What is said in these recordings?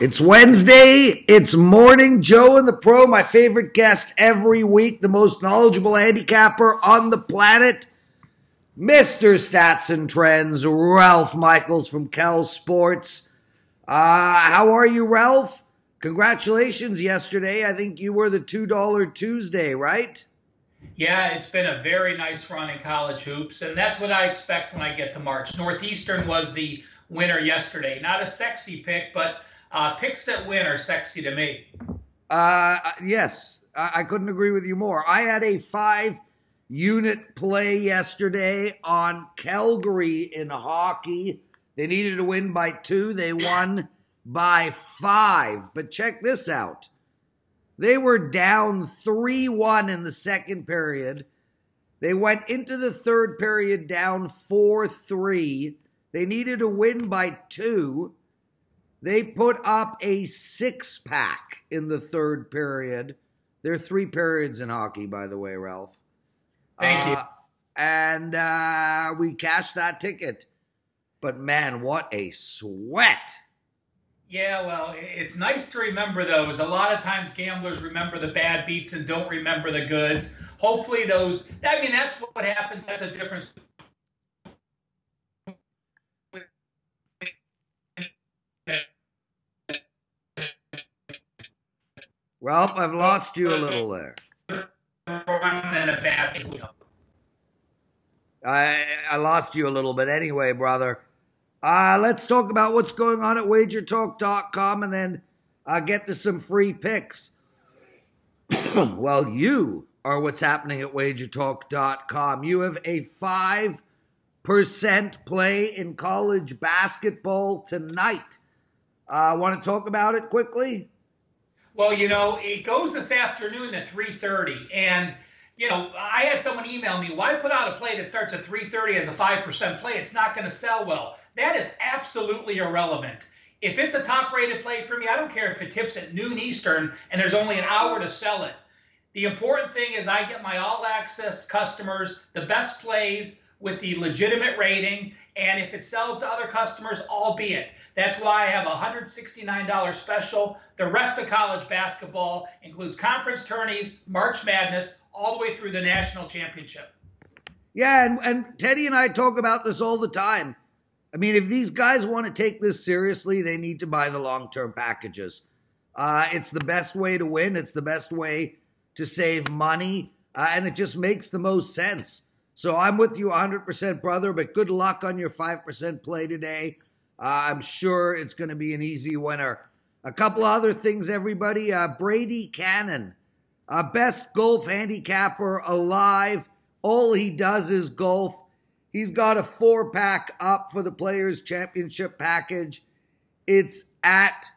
It's Wednesday. It's morning. Joe and the Pro, my favorite guest every week, the most knowledgeable handicapper on the planet, Mr. Stats and Trends, Ralph Michaels from Kel Sports. How are you, Ralph? Congratulations yesterday. I think you were the $2 Tuesday, right? Yeah, it's been a very nice run in college hoops, and that's what I expect when I get to March. Northeastern was the winner yesterday. Not a sexy pick, but picks that win are sexy to me. Yes, I couldn't agree with you more. I had a 5-unit play yesterday on Calgary in hockey. They needed to win by 2. They won by 5. But check this out. They were down 3-1 in the second period. They went into the third period down 4-3. They needed to win by 2. They put up a 6-pack in the third period. There are 3 periods in hockey, by the way, Ralph. Thank you. And we cashed that ticket. But man, what a sweat. Yeah, well, it's nice to remember those. A lot of times gamblers remember the bad beats and don't remember the goods. Hopefully those, I mean, that's what happens. That's a difference. Ralph, I've lost you a little there. And a bad I lost you a little bit anyway, brother. Let's talk about what's going on at WagerTalk.com and then get to some free picks. Well, you are what's happening at WagerTalk.com. You have a 5% play in college basketball tonight. Want to talk about it quickly? Well, you know, it goes this afternoon at 3:30, and you know, I had someone email me, why put out a play that starts at 3:30 as a 5% play? It's not going to sell well. That is absolutely irrelevant. If it's a top-rated play for me, I don't care if it tips at noon Eastern and there's only an hour to sell it. The important thing is I get my all-access customers the best plays with the legitimate rating, and if it sells to other customers, albeit. That's why I have a $169 special. The rest of college basketball includes conference tourneys, March Madness, all the way through the national championship. Yeah, and Teddy and I talk about this all the time. I mean, if these guys want to take this seriously, they need to buy the long-term packages. It's the best way to win. It's the best way to save money, and it just makes the most sense. So I'm with you 100%, brother, but good luck on your 5% play today. I'm sure it's going to be an easy winner. A couple other things, everybody. Brady Cannon, best golf handicapper alive. All he does is golf. He's got a 4-pack up for the Players' Championship package. It's at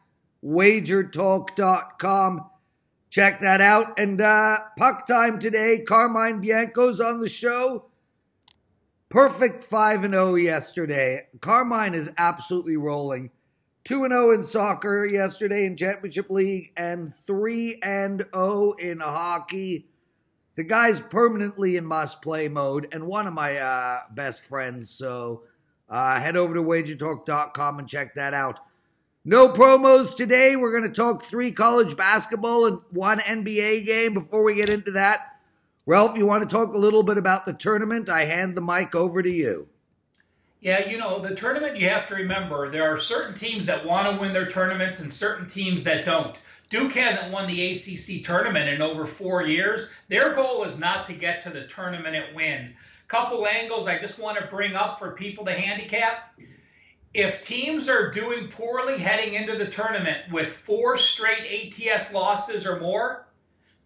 WagerTalk.com. Check that out. And puck time today. Carmine Bianco's on the show. Perfect 5-0 yesterday. Carmine is absolutely rolling. 2-0 in soccer yesterday in Championship League and 3-0 in hockey. The guy's permanently in must-play mode and one of my best friends. So head over to WagerTalk.com and check that out. No promos today. We're going to talk 3 college basketball and 1 NBA game. Before we get into that, Ralph, you want to talk a little bit about the tournament? I hand the mic over to you. Yeah, you know, the tournament, you have to remember, there are certain teams that want to win their tournaments and certain teams that don't. Duke hasn't won the ACC tournament in over 4 years. Their goal is not to get to the tournament and win. Couple angles I just want to bring up for people to handicap. If teams are doing poorly heading into the tournament with 4 straight ATS losses or more,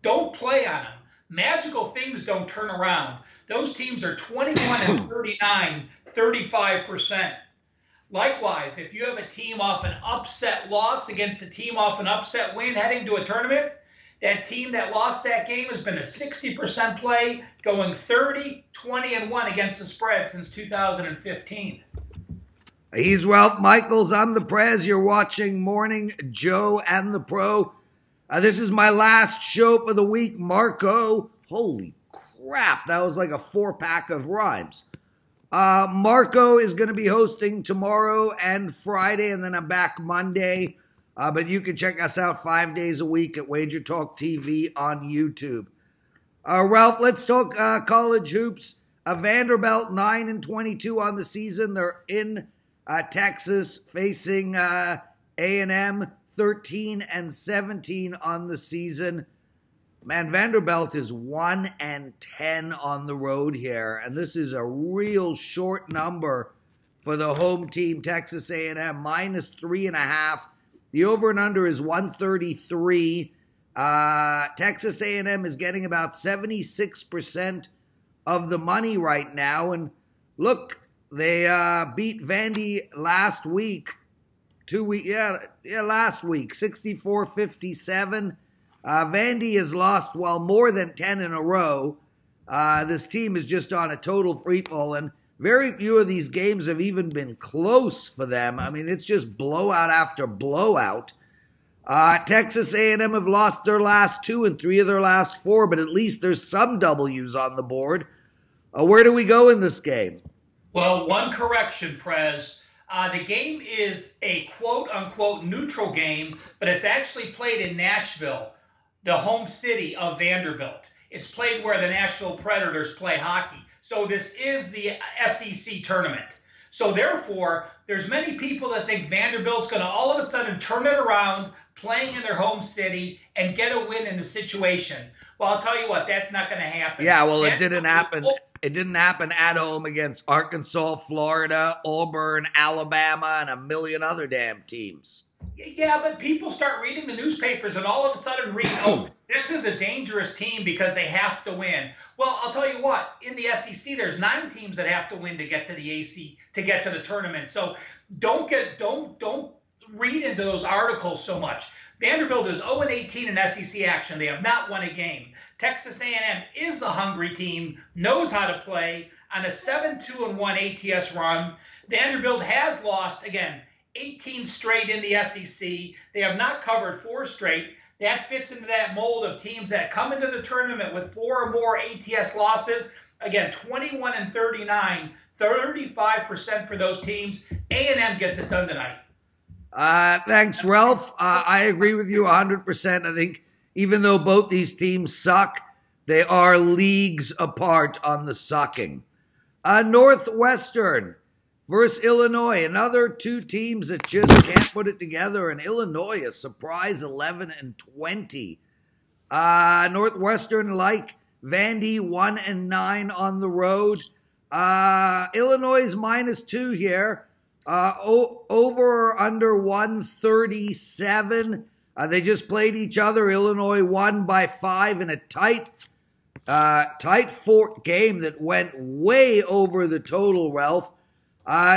don't play on them. Magical things don't turn around. Those teams are 21-39, 35%. Likewise, if you have a team off an upset loss against a team off an upset win heading to a tournament, that team that lost that game has been a 60% play, going 30, 20-1 against the spread since 2015. He's Ralph Michaels. I'm the Prez. You're watching Morning Joe and the Pro. This is my last show for the week. Marco, holy crap, that was like a 4-pack of rhymes. Marco is going to be hosting tomorrow and Friday, and then I'm back Monday. But you can check us out 5 days a week at WagerTalk TV on YouTube. Ralph, let's talk college hoops. Vanderbilt 9-22 on the season. They're in Texas facing A&M 13-17 on the season. Man, Vanderbilt is 1-10 on the road here, and this is a real short number for the home team, Texas A&M, -3.5. The over and under is 133. Texas A&M is getting about 76% of the money right now, and look, they beat Vandy last week. Last week, 64-57. Vandy has lost, more than 10 in a row. This team is just on a total free fall, and very few of these games have even been close for them. I mean, it's just blowout after blowout. Texas A&M have lost their last 2 and 3 of their last 4, but at least there's some W's on the board. Where do we go in this game? Well, one correction, Prez. The game is a quote-unquote neutral game, but it's actually played in Nashville, the home city of Vanderbilt. It's played where the Nashville Predators play hockey. So this is the SEC tournament. So therefore, there's many people that think Vanderbilt's going to all of a sudden turn it around, playing in their home city, and get a win in the situation. Well, I'll tell you what, that's not going to happen. Yeah, well, it didn't happen. It didn't happen at home against Arkansas, Florida, Auburn, Alabama, and a million other damn teams. Yeah, but people start reading the newspapers and all of a sudden read, oh, this is a dangerous team because they have to win. Well, I'll tell you what, in the SEC, there's 9 teams that have to win to get to the AC, to get to the tournament. So don't read into those articles so much. Vanderbilt is 0-18 in SEC action. They have not won a game. Texas A&M is the hungry team, knows how to play on a 7-2-1 ATS run. Vanderbilt has lost, again, 18 straight in the SEC. They have not covered 4 straight. That fits into that mold of teams that come into the tournament with 4 or more ATS losses. Again, 21-39, 35% for those teams. A&M gets it done tonight. Thanks, Ralph. I agree with you 100%. I think even though both these teams suck, they are leagues apart on the sucking. Northwestern versus Illinois, another 2 teams that just can't put it together. And Illinois, a surprise 11-20. Northwestern, like Vandy, 1-9 on the road. Illinois is -2 here. Over or under 137. They just played each other. Illinois won by 5 in a tight fought game that went way over the total, Ralph.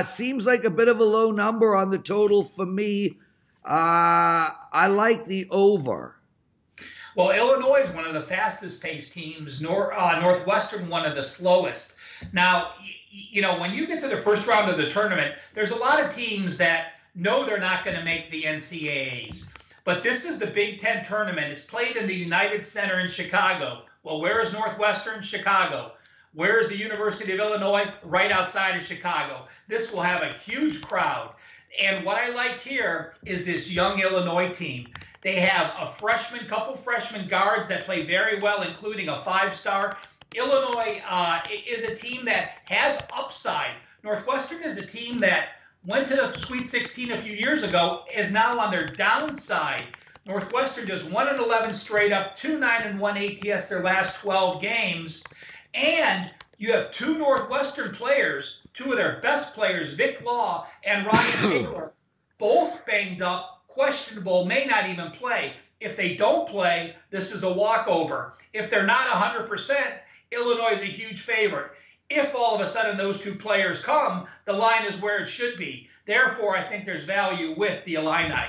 Seems like a bit of a low number on the total for me. I like the over. Well, Illinois is one of the fastest-paced teams. Northwestern, one of the slowest. Now, you know, when you get to the first round of the tournament, there's a lot of teams that know they're not going to make the NCAAs. But this is the Big Ten tournament. It's played in the United Center in Chicago. Well, where is Northwestern? Chicago. Where is the University of Illinois? Right outside of Chicago. This will have a huge crowd. And what I like here is this young Illinois team. They have a couple freshman guards that play very well, including a 5-star. Illinois is a team that has upside. Northwestern is a team that went to the Sweet 16 a few years ago, is now on their downside. Northwestern just 1-11 straight up, 2-9-1 ATS their last 12 games. And you have 2 Northwestern players, 2 of their best players, Vic Law and Ryan Taylor, both banged up, questionable, may not even play. If they don't play, this is a walkover. If they're not 100%, Illinois is a huge favorite. If all of a sudden those 2 players come, the line is where it should be. Therefore, I think there's value with the Illini.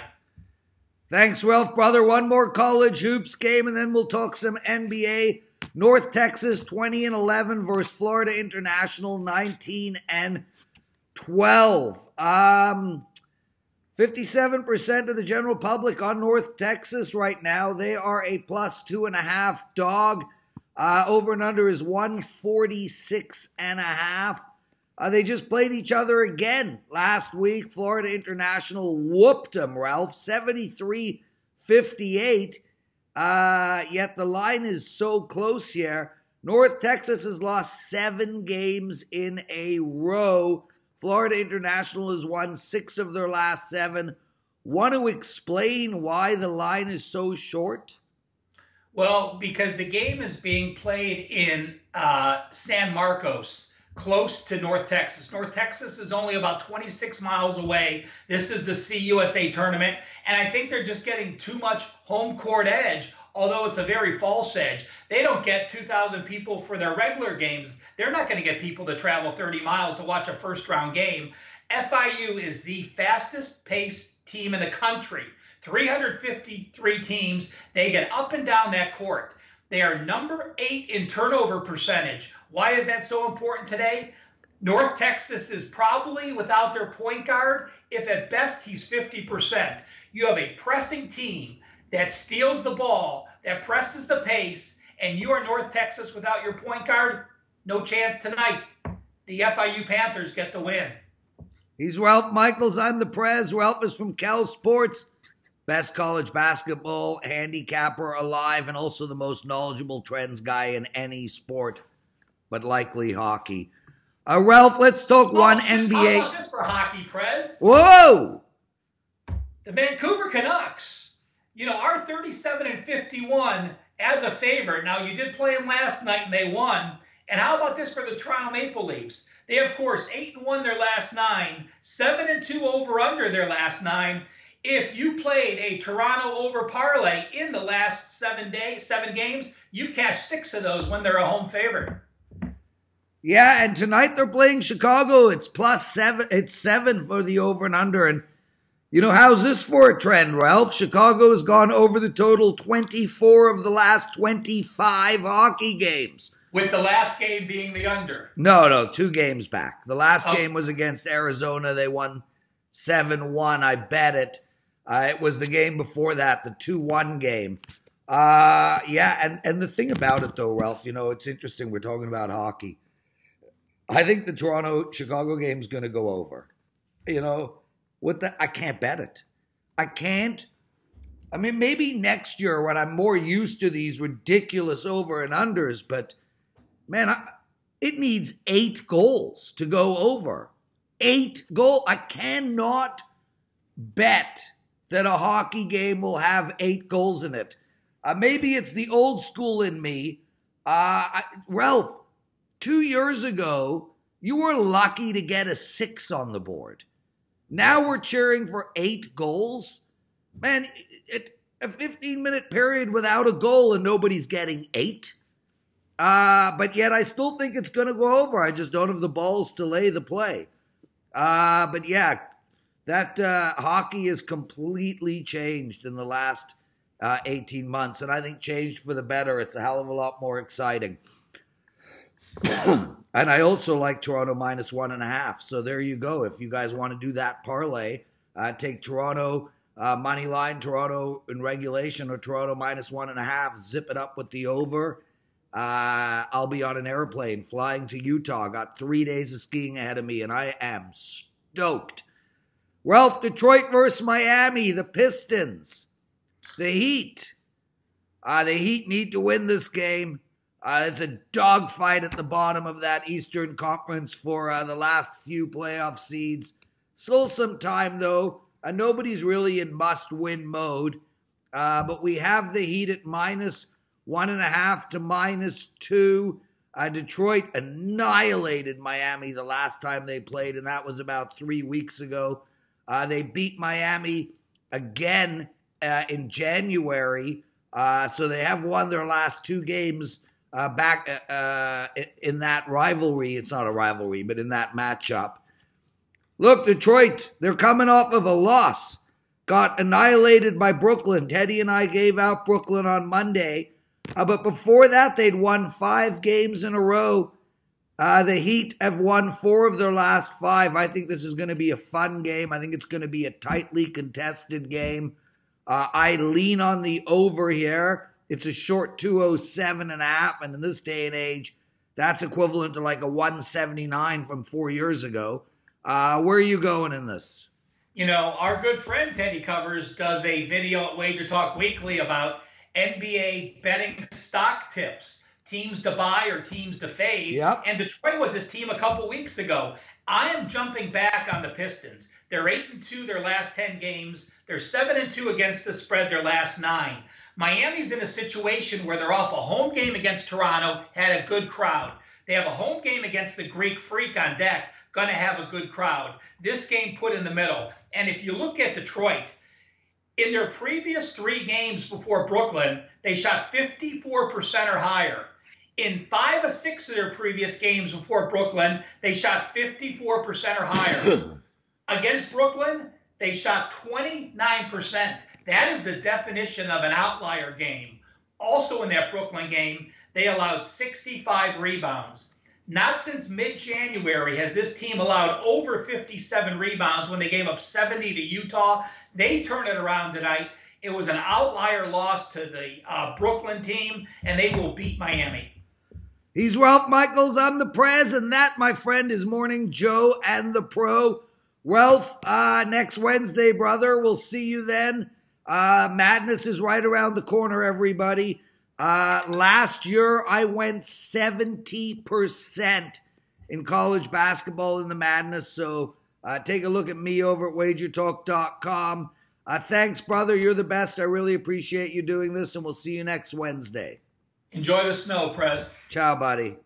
Thanks, Ralph, brother. One more college hoops game, and then we'll talk some NBA. North Texas, 20-11 versus Florida International, 19-12. 57% of the general public on North Texas right now. They are a +2.5 dog. Over and under is 146.5. They just played each other again last week. Florida International whooped them, Ralph, 73-58. Yet the line is so close here. North Texas has lost 7 games in a row. Florida International has won 6 of their last 7. Want to explain why the line is so short? Well, because the game is being played in San Marcos, close to North Texas. North Texas is only about 26 miles away. This is the CUSA tournament, and I think they're just getting too much home court edge, although it's a very false edge. They don't get 2,000 people for their regular games. They're not going to get people to travel 30 miles to watch a first-round game. FIU is the fastest-paced team in the country. 353 teams. They get up and down that court. They are number 8 in turnover percentage. Why is that so important today? North Texas is probably without their point guard, if at best he's 50%. You have a pressing team that steals the ball, that presses the pace, and you are North Texas without your point guard, no chance tonight. The FIU Panthers get the win. He's Ralph Michaels. I'm the Prez. Ralph is from Cal Sports. Best college basketball handicapper alive, and also the most knowledgeable trends guy in any sport, but likely hockey. Ralph, let's talk NBA. How about this for hockey, Prez? Whoa! The Vancouver Canucks. You know, are 37-51 as a favorite. Now, you did play them last night, and they won. And how about this for the Toronto Maple Leafs? They, of course, 8-1 their last 9, 7-2 over-under their last 9. If you played a Toronto over parlay in the last 7 games, you've cashed 6 of those when they're a home favorite. Yeah, and tonight they're playing Chicago. It's +7. It's 7 for the over and under. And, you know, how's this for a trend, Ralph? Chicago has gone over the total 24 of the last 25 hockey games. With the last game being the under. No, 2 games back. The last game was against Arizona. They won 7-1. I bet it. It was the game before that, the 2-1 game. Yeah, and the thing about it, though, Ralph, you know, it's interesting. We're talking about hockey. I think the Toronto-Chicago game is going to go over. You know, I can't bet it. I can't. I mean, maybe next year when I'm more used to these ridiculous over and unders, but, man, it needs 8 goals to go over. 8 goals. I cannot bet that a hockey game will have 8 goals in it. Maybe it's the old school in me. Ralph, 2 years ago, you were lucky to get a 6 on the board. Now we're cheering for 8 goals. Man, a 15-minute period without a goal and nobody's getting 8. But yet I still think it's going to go over. I just don't have the balls to lay the play. But yeah, that hockey has completely changed in the last 18 months, and I think changed for the better. It's a hell of a lot more exciting. And I also like Toronto -1.5. So there you go. If you guys want to do that parlay, take Toronto money line, Toronto in regulation, or Toronto -1.5. Zip it up with the over. I'll be on an airplane flying to Utah. Got 3 days of skiing ahead of me, and I am stoked. Ralph, Detroit versus Miami, the Pistons, the Heat. The Heat need to win this game. It's a dogfight at the bottom of that Eastern Conference for the last few playoff seeds. Still some time, though. Nobody's really in must-win mode. But we have the Heat at -1.5 to -2. Detroit annihilated Miami the last time they played, and that was about 3 weeks ago. They beat Miami again in January, so they have won their last 2 games back in that rivalry. It's not a rivalry, but in that matchup. Look, Detroit, they're coming off of a loss. Got annihilated by Brooklyn. Teddy and I gave out Brooklyn on Monday. But before that, they'd won 5 games in a row. The Heat have won 4 of their last 5. I think this is going to be a fun game. I think it's going to be a tightly contested game. I lean on the over here. It's a short 207.5, and in this day and age, That's equivalent to like a 179 from 4 years ago. Where are you going in this? You know, our good friend Teddy Covers does a video at WagerTalk Weekly about NBA betting stock tips, teams to buy or teams to fade. Yep. And Detroit was his team a couple weeks ago. I am jumping back on the Pistons. They're 8-2 their last 10 games. They're 7-2 against the spread their last 9. Miami's in a situation where they're off a home game against Toronto, had a good crowd. They have a home game against the Greek Freak on deck, going to have a good crowd. This game put in the middle. And if you look at Detroit, in their previous 3 games before Brooklyn, they shot 54% or higher. In 5 of 6 of their previous games before Brooklyn, they shot 54% or higher. Against Brooklyn, they shot 29%. That is the definition of an outlier game. Also in that Brooklyn game, they allowed 65 rebounds. Not since mid-January has this team allowed over 57 rebounds when they gave up 70 to Utah. They turned it around tonight. It was an outlier loss to the Brooklyn team, and they will beat Miami. He's Ralph Michaels. I'm the Prez, and that, my friend, is Morning Joe and the Pro. Ralph, next Wednesday, brother. We'll see you then. Madness is right around the corner, everybody. Last year, I went 70% in college basketball in the Madness, so take a look at me over at WagerTalk.com. Thanks, brother. You're the best. I really appreciate you doing this, and we'll see you next Wednesday. Enjoy the snow, Prez. Ciao, buddy.